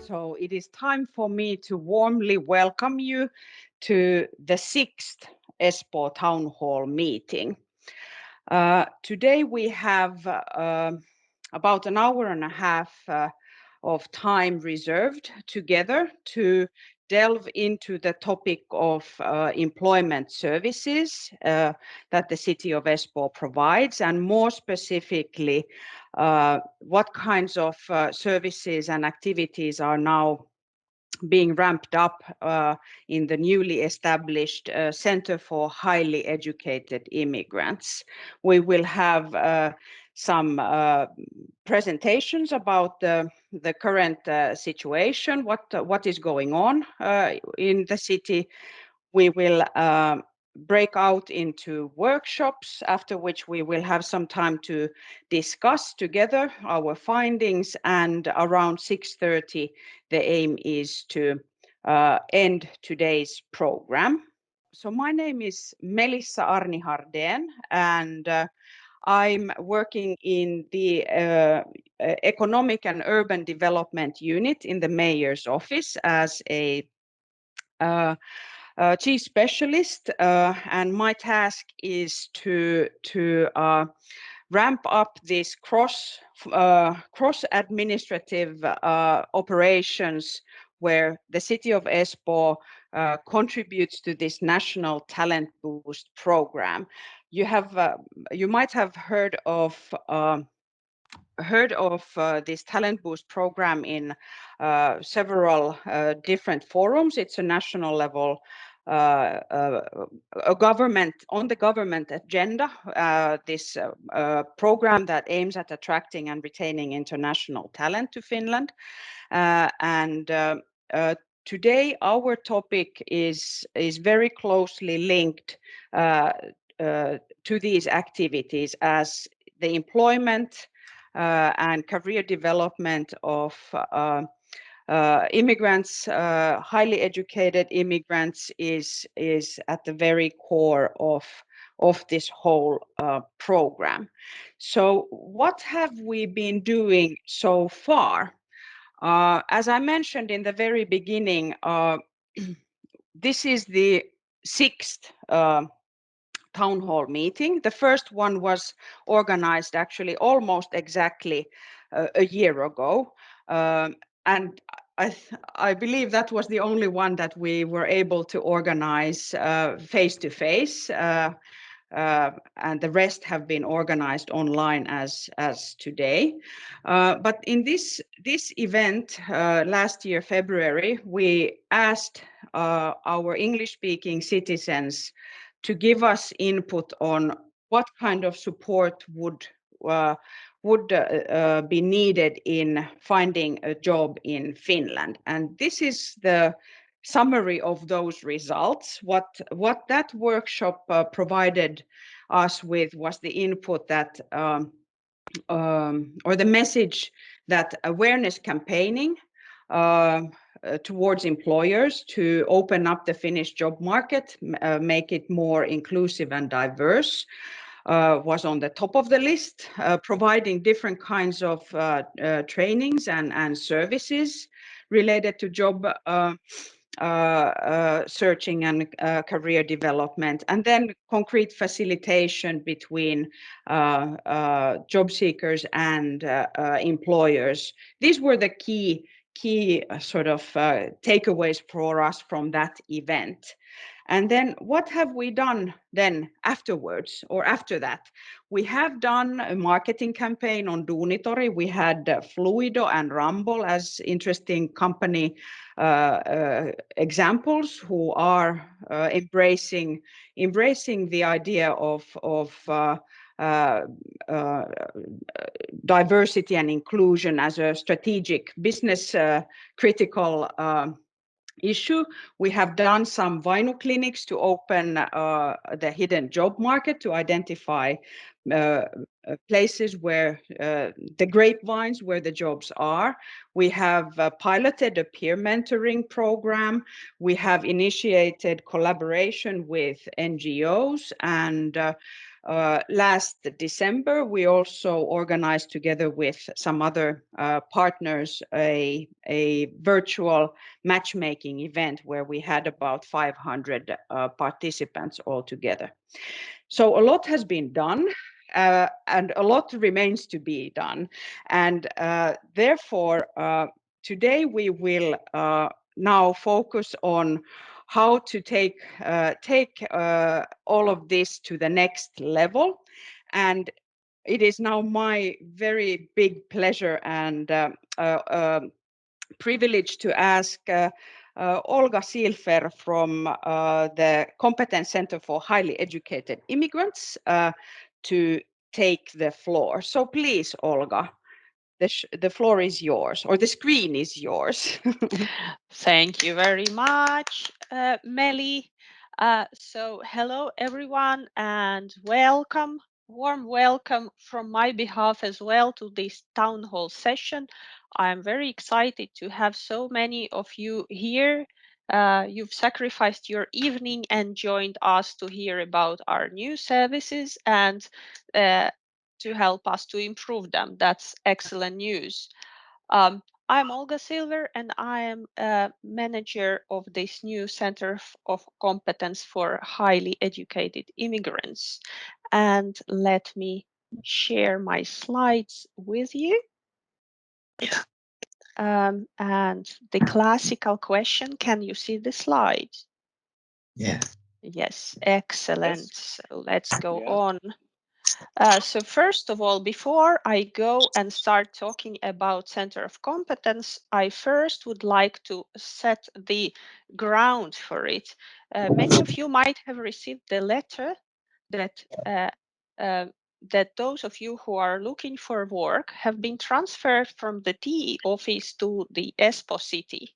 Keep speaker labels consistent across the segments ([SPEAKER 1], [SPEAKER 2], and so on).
[SPEAKER 1] So it is time for me to warmly welcome you to the 6th Espoo Town Hall Meeting. Today we have about an hour and a half of time reserved together to delve into the topic of employment services that the city of Espoo provides, and more specifically, what kinds of services and activities are now being ramped up in the newly established Center for Highly Educated Immigrants. We will have some presentations about the current situation, what is going on in the city. We will break out into workshops, after which we will have some time to discuss together our findings, and around 6:30 the aim is to end today's program. So my name is Melissa Arni Hardén, and I'm working in the Economic and Urban Development Unit in the Mayor's Office as a chief specialist, and my task is to ramp up this cross administrative operations where the city of Espoo contributes to this national talent boost program. You might have heard of this talent boost program in several different forums. It's a national level a government on the government agenda, this program that aims at attracting and retaining international talent to Finland. Today our topic is very closely linked to these activities, as the employment and career development of immigrants, highly educated immigrants, is at the very core of this whole program. So what have we been doing so far? As I mentioned in the very beginning, this is the 6th town hall meeting. The first one was organized actually almost exactly a year ago. And I believe that was the only one that we were able to organize face-to-face, and the rest have been organized online as today. But in this event last year, February, we asked our English-speaking citizens to give us input on what kind of support would be needed in finding a job in Finland. And this is the summary of those results. What that workshop provided us with was the input that, or the message that awareness campaigning towards employers to open up the Finnish job market, make it more inclusive and diverse, was on the top of the list. Providing different kinds of trainings and services related to job searching and career development, and then concrete facilitation between job seekers and employers. These were the key sort of takeaways for us from that event. And then what have we done then afterwards, or after that? We have done a marketing campaign on Duunitori. We had Fluido and Rumble as interesting company examples who are embracing the idea of diversity and inclusion as a strategic business critical issue. We have done some Vainu clinics to open the hidden job market, to identify places where the grapevines where the jobs are. We have piloted a peer mentoring program. We have initiated collaboration with NGOs, and last December, we also organized together with some other partners a virtual matchmaking event where we had about 500 participants altogether. So a lot has been done, and a lot remains to be done. And therefore, today we will now focus on how to take all of this to the next level. And it is now my very big pleasure and privilege to ask Olga Silfer from the Competence Center for Highly Educated Immigrants to take the floor. So please, Olga, the floor is yours, or the screen is yours.
[SPEAKER 2] Thank you very much, Meli. So hello, everyone, and welcome, warm welcome from my behalf as well to this town hall session. I'm very excited to have so many of you here. You've sacrificed your evening and joined us to hear about our new services and to help us to improve them. That's excellent news. I'm Olga Silver, and I am a manager of this new Center of Competence for Highly Educated Immigrants. And let me share my slides with you. And the classical question, can you see the slide?
[SPEAKER 3] Yeah.
[SPEAKER 2] Yes, excellent.
[SPEAKER 1] Yes.
[SPEAKER 2] So let's go
[SPEAKER 1] Yeah.
[SPEAKER 2] on. So first of all, before I go and start talking about Center of Competence, I first would like to set the ground for it. Many of you might have received the letter that that those of you who are looking for work have been transferred from the TE office to the Espoo city.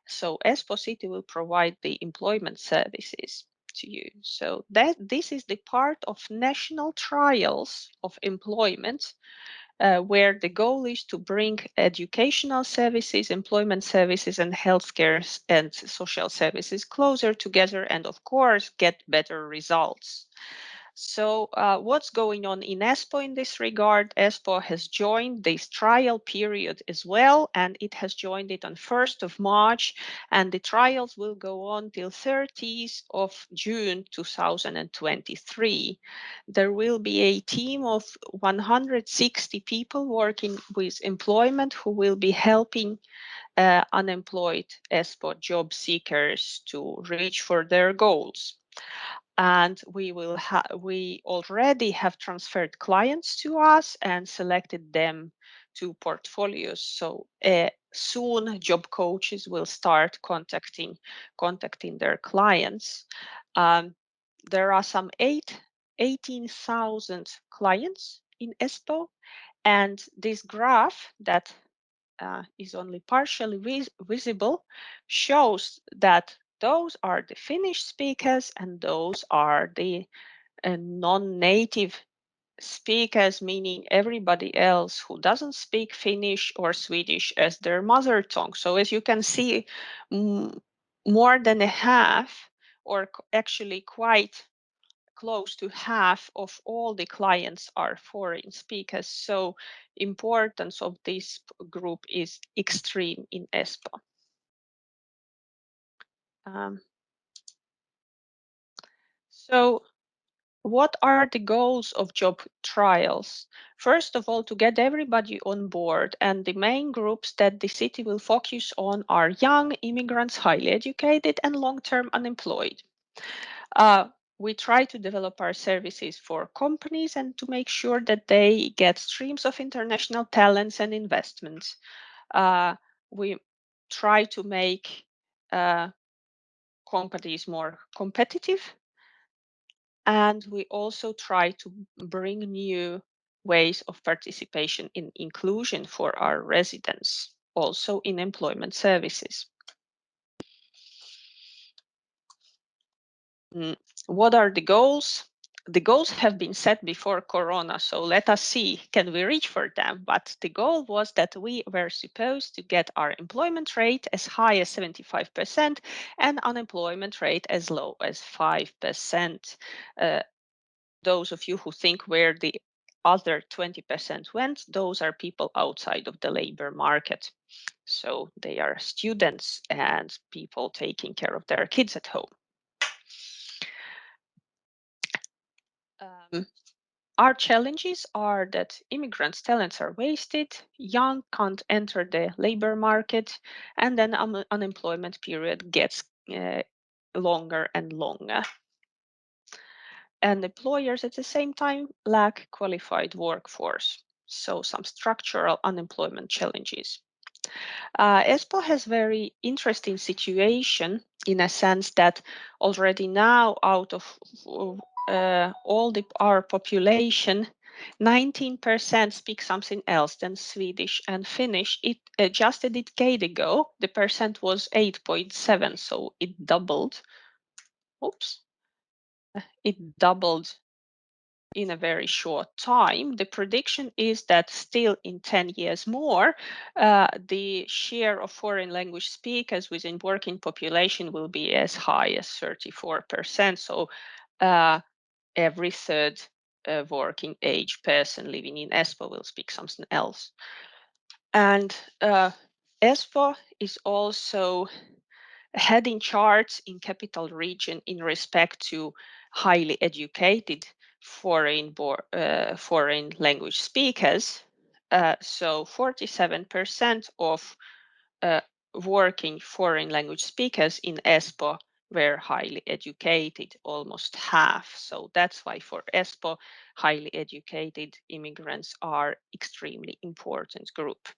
[SPEAKER 2] So Espoo City will provide the employment services to you. So that this is the part of national trials of employment, where the goal is to bring educational services, employment services, and healthcare and social services closer together, and of course get better results. So what's going on in Espoo in this regard? Espoo has joined this trial period as well, and it has joined it on 1st of March, and the trials will go on till 30th of June 2023. There will be a team of 160 people working with employment who will be helping unemployed Espoo job seekers to reach for their goals. And we already have transferred clients to us and selected them to portfolios. So soon job coaches will start contacting their clients. There are some 18,000 clients in Espoo, and this graph that is only partially visible shows that those are the Finnish speakers and those are the non-native speakers, meaning everybody else who doesn't speak Finnish or Swedish as their mother tongue. So as you can see, more than a half, or actually quite close to half of all the clients are foreign speakers. So importance of this group is extreme in Espoo. So what are the goals of job trials? First of all, to get everybody on board, and the main groups that the city will focus on are young immigrants, highly educated, and long-term unemployed. We try to develop our services for companies and to make sure that they get streams of international talents and investments. We try to make companies more competitive, and we also try to bring new ways of participation in inclusion for our residents, also in employment services. What are the goals? The goals have been set before Corona, so let us see, can we reach for them? But the goal was that we were supposed to get our employment rate as high as 75% and unemployment rate as low as 5%. those of you who think where the other 20% went, those are people outside of the labor market. So they are students and people taking care of their kids at home. Our challenges are that immigrants' talents are wasted, young can't enter the labor market, and then unemployment period gets longer and longer. And employers at the same time lack qualified workforce. So some structural unemployment challenges. Espoo has very interesting situation in a sense that already now out of all our population, 19% speak something else than Swedish and Finnish. It just a decade ago, the percent was 8.7, so it doubled. Oops, it doubled in a very short time. The prediction is that still in 10 years more, the share of foreign language speakers within working population will be as high as 34%. So every third working age person living in Espoo will speak something else. And Espoo is also heading charts in capital region in respect to highly educated foreign language speakers. So 47% of working foreign language speakers in Espoo were highly educated, almost half. So that's why for Espoo, highly educated immigrants are extremely important group.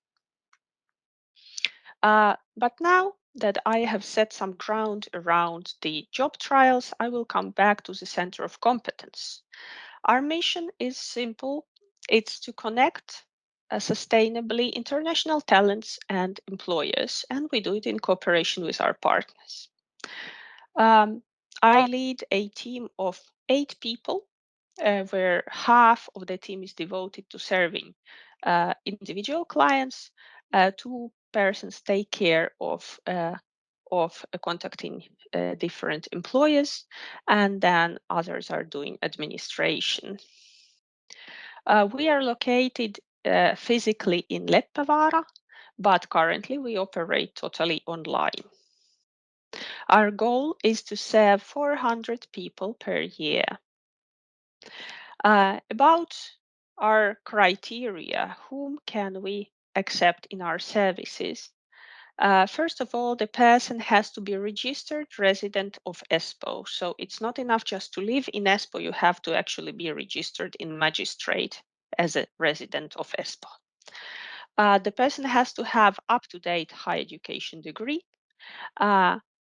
[SPEAKER 2] But now that I have set some ground around the job trials, I will come back to the Center of Competence. Our mission is simple. It's to connect sustainably international talents and employers, and we do it in cooperation with our partners. I lead a team of 8 people, where half of the team is devoted to serving individual clients. 2 persons take care of contacting different employers, and then others are doing administration. We are located physically in Leppävaara, but currently we operate totally online. Our goal is to serve 400 people per year. About our criteria, whom can we accept in our services? First of all, the person has to be a registered resident of Espoo. So it's not enough just to live in Espoo, you have to actually be registered in magistrate as a resident of Espoo. The person has to have up-to-date higher education degree.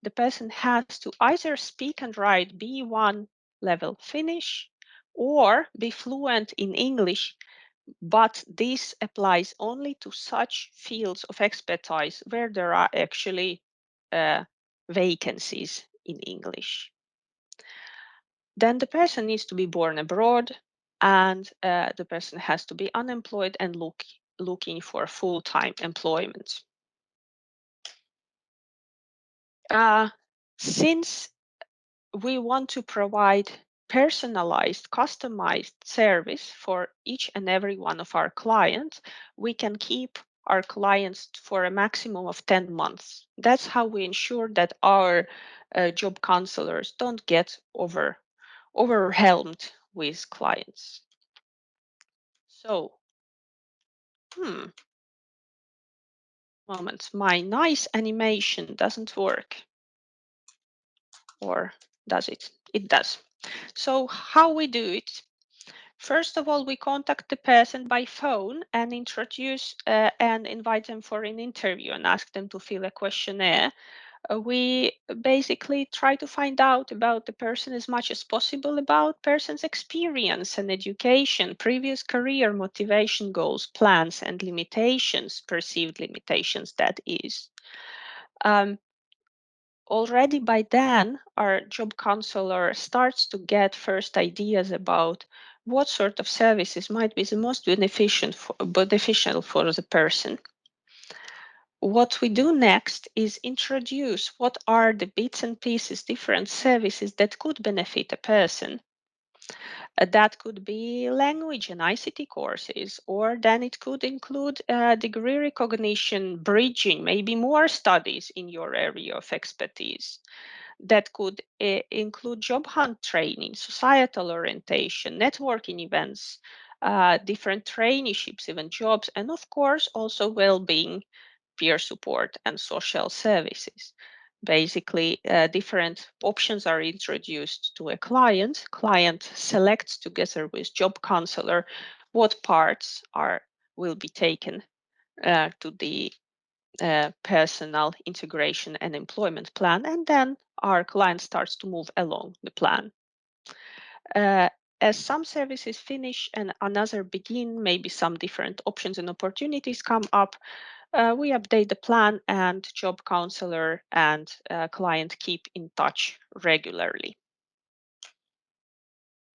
[SPEAKER 2] The person has to either speak and write B1 level Finnish or be fluent in English, but this applies only to such fields of expertise where there are actually vacancies in English. Then the person needs to be born abroad, and the person has to be unemployed and looking for full-time employment. Since we want to provide personalized, customized service for each and every one of our clients, we can keep our clients for a maximum of 10 months. That's how we ensure that our job counselors don't get overwhelmed with clients. So, moment, my nice animation doesn't work. Or does it? It does. So how we do it? First of all, we contact the person by phone and introduce and invite them for an interview and ask them to fill a questionnaire. We basically try to find out about the person as much as possible, about person's experience and education, previous career, motivation, goals, plans, and limitations, perceived limitations, that is. Already by then, our job counselor starts to get first ideas about what sort of services might be the most beneficial for the person. What we do next is introduce what are the bits and pieces, different services that could benefit a person. That could be language and ICT courses, or then it could include degree recognition, bridging, maybe more studies in your area of expertise. That could include job hunt training, societal orientation, networking events, different traineeships, even jobs, and of course, also well-being, peer support, and social services. Basically, different options are introduced to a client. Client selects together with job counselor what parts will be taken to the personal integration and employment plan, and then our client starts to move along the plan. Uh, as some services finish and another begin, maybe some different options and opportunities come up, we update the plan, and job counselor and client keep in touch regularly.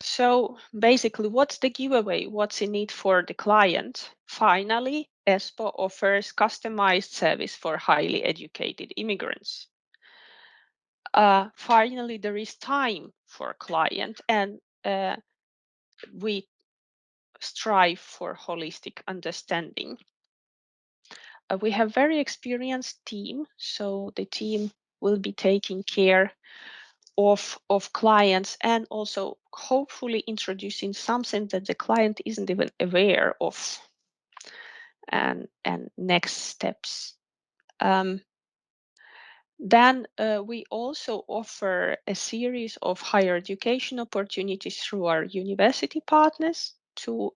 [SPEAKER 2] So basically, what's the giveaway? What's in it for the client? Finally, Espoo offers customized service for highly educated immigrants. Finally, there is time for client, and we strive for holistic understanding. We have very experienced team, so the team will be taking care of clients and also hopefully introducing something that the client isn't even aware of, and next steps. Then we also offer a series of higher education opportunities through our university partners to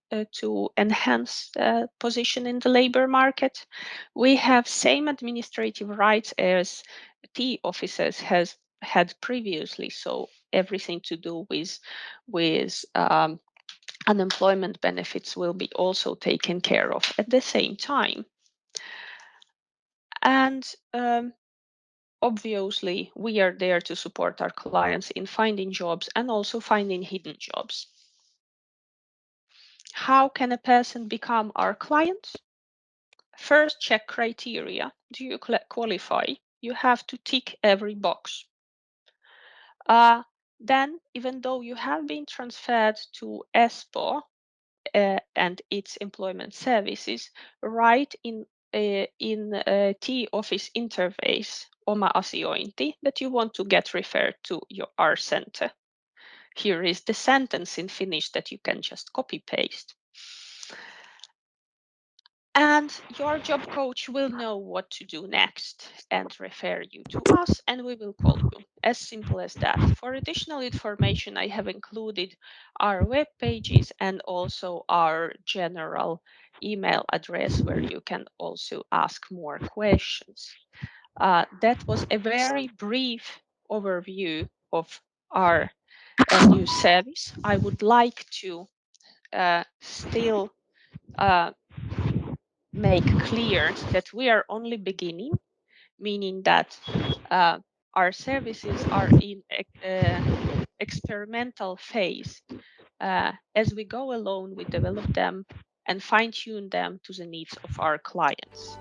[SPEAKER 2] enhance position in the labor market. We have same administrative rights as T officers has had previously, so everything to do with unemployment benefits will be also taken care of at the same time. And obviously, we are there to support our clients in finding jobs and also finding hidden jobs. How can a person become our client? First, check criteria. Do you qualify? You have to tick every box. Then, even though you have been transferred to Espoo and its employment services, write in T-office interface oma asiointi that you want to get referred to our center. Here is the sentence in Finnish that you can just copy paste. And your job coach will know what to do next and refer you to us, and we will call you. As simple as that. For additional information, I have included our web pages and also our general email address where you can also ask more questions. That was a very brief overview of our new service. I would like to still make clear that we are only beginning, meaning that our services are in experimental phase. As we go along, we develop them and fine-tune them to the needs of our clients.